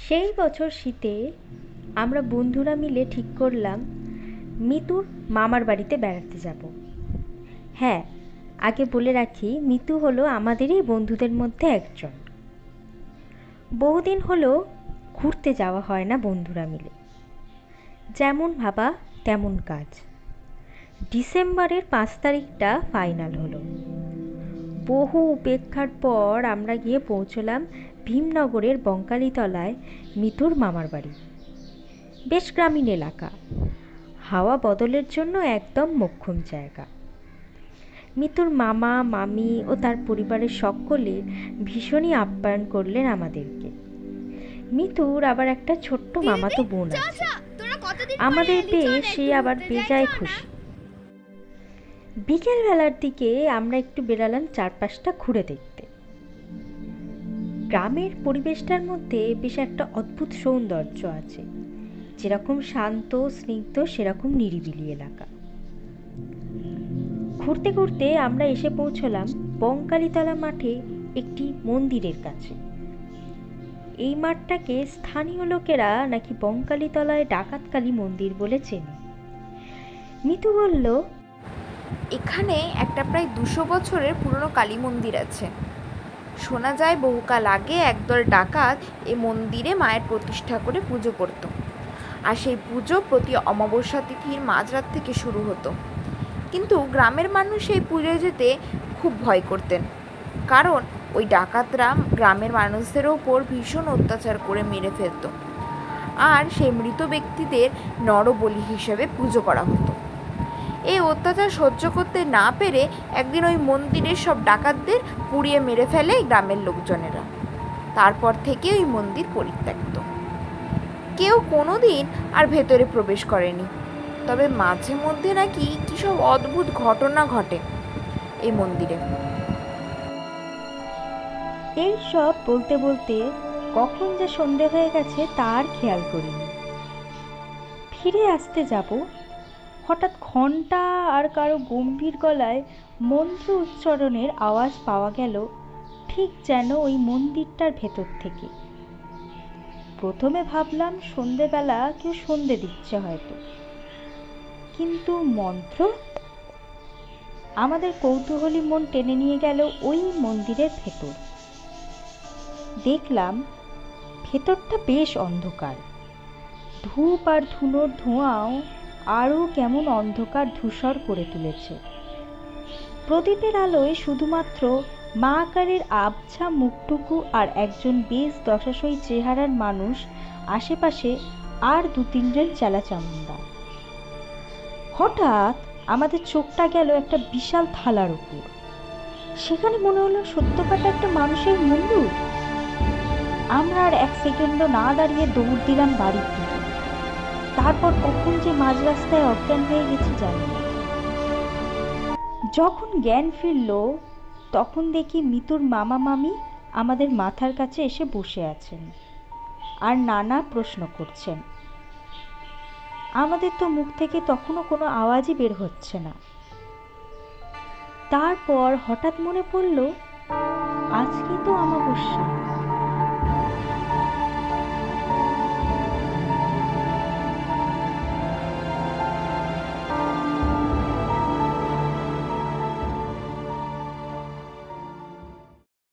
সেই বছর শীতে আমরা বন্ধুরা মিলে ঠিক করলাম মিতুর মামার বাড়িতে বেড়াতে যাব। হ্যাঁ, আগে বলে রাখি, মিতু হলো আমাদেরই বন্ধুদের মধ্যে একজন। বহুদিন হলো ঘুরতে যাওয়া হয় না বন্ধুরা মিলে। যেমন ভাবা তেমন কাজ। ডিসেম্বরের 5 তারিখটা ফাইনাল হলো। বহু উপেক্ষার পর আমরা গিয়ে পৌঁছলাম ভীমনগরের বঙ্কালীতলায় মিতুর মামার বাড়ি। বেশ গ্রামীণ এলাকা, হাওয়া বদলের জন্য একদম মোক্ষম জায়গা। মিতুর মামা মামি ও তার পরিবারের সকলে ভীষণই আপ্যায়ন করলেন আমাদেরকে। মিতুর আবার একটা ছোট্ট মামাতো বোন আছে। আমাদের পেয়ে সে আবার বেজায় খুশি। বিকেলবেলার দিকে আমরা একটু বেরালাম চারপাশটা ঘুরে দেখতে। গ্রামের পরিবেশটার মধ্যে বেশ একটা অদ্ভুত সৌন্দর্য আছে। যেরকম শান্ত স্নিগ্ধ সেরকম নিরিবিলি এলাকা। ঘুরতে ঘুরতে আমরা এসে পৌঁছলাম বঙ্কালীতলা মাঠে একটি মন্দিরের কাছে। এই মাঠটাকে স্থানীয় লোকেরা নাকি বঙ্কালীতলায় ডাকাতকালী মন্দির বলে চেনে। মিতু বলল, এখানে একটা প্রায় 200 বছরের পুরনো কালী মন্দির আছে। শোনা যায় বহুকাল আগে একদল ডাকাত এই মন্দিরে মায়ের প্রতিষ্ঠা করে পুজো করত, আর সেই পুজো প্রতি অমাবস্যা তিথির মাঝরাত থেকে শুরু হতো। কিন্তু গ্রামের মানুষ এই পুজোয় যেতে খুব ভয় করতেন, কারণ ওই ডাকাতরা গ্রামের মানুষদের ওপর ভীষণ অত্যাচার করে মেরে ফেলত, আর সেই মৃত ব্যক্তিদের নরবলি হিসেবে পুজো করা হতো। এই অত্যাচার সহ্য করতে না পেরে একদিন ওই মন্দিরের সব ডাকাতদের পুড়িয়ে মেরে ফেলে গ্রামের লোকজনেরা। তারপর থেকে ওই মন্দির পরিত্যক্ত, কেউ কোনো দিন আর ভেতরে প্রবেশ করেনি। তবে মাঝে মধ্যে নাকি কী সব অদ্ভুত ঘটনা ঘটে এই মন্দিরে। এই সব বলতে বলতে কখন যে সন্ধে হয়ে গেছে তার খেয়াল করিনি। ফিরে আসতে যাব, হঠাৎ ঘণ্টা আর কারো গম্ভীর গলায় মন্ত্র উচ্চারণের আওয়াজ পাওয়া গেল, ঠিক যেন ওই মন্দিরটার ভেতর থেকে। প্রথমে ভাবলাম সন্ধেবেলা কেউ সন্ধে দিচ্ছে হয়তো, কিন্তু মন্ত্র? আমাদের কৌতূহলী মন টেনে নিয়ে গেল ওই মন্দিরের ভেতর। দেখলাম ভেতরটা বেশ অন্ধকার। ধূপ আর ধুনোর ধোঁয়াও আরও কেমন অন্ধকার ধূসর করে তুলেছে। প্রদীপের আলোয় শুধুমাত্র মা কালীর আবছা মুখটুকু আর একজন বেশ দশাসই চেহারার মানুষ আশেপাশে, আর 2-3 জন চেলাচামুন্ডা। হঠাৎ আমাদের চোখটা গেল একটা বিশাল থালার উপর। সেখানে মনে হলো সত্যকাটা একটা মানুষের মুন্ডু। আমরা আর 1 সেকেন্ডও না দাঁড়িয়ে দৌড় দিলাম বাড়ির দিকে। তারপর কখন যে মাঝ রাস্তায় অজ্ঞান হয়ে গেছি জানি না। যখন জ্ঞান ফিরল তখন দেখি মিতুর মামা মামি আমাদের মাথার কাছে এসে বসে আছেন আর নানা প্রশ্ন করছেন। আমাদের তো মুখ থেকে তখনও কোনো আওয়াজই বের হচ্ছে না। তারপর হঠাৎ মনে পড়ল, আজকে তো অমাবস্যা।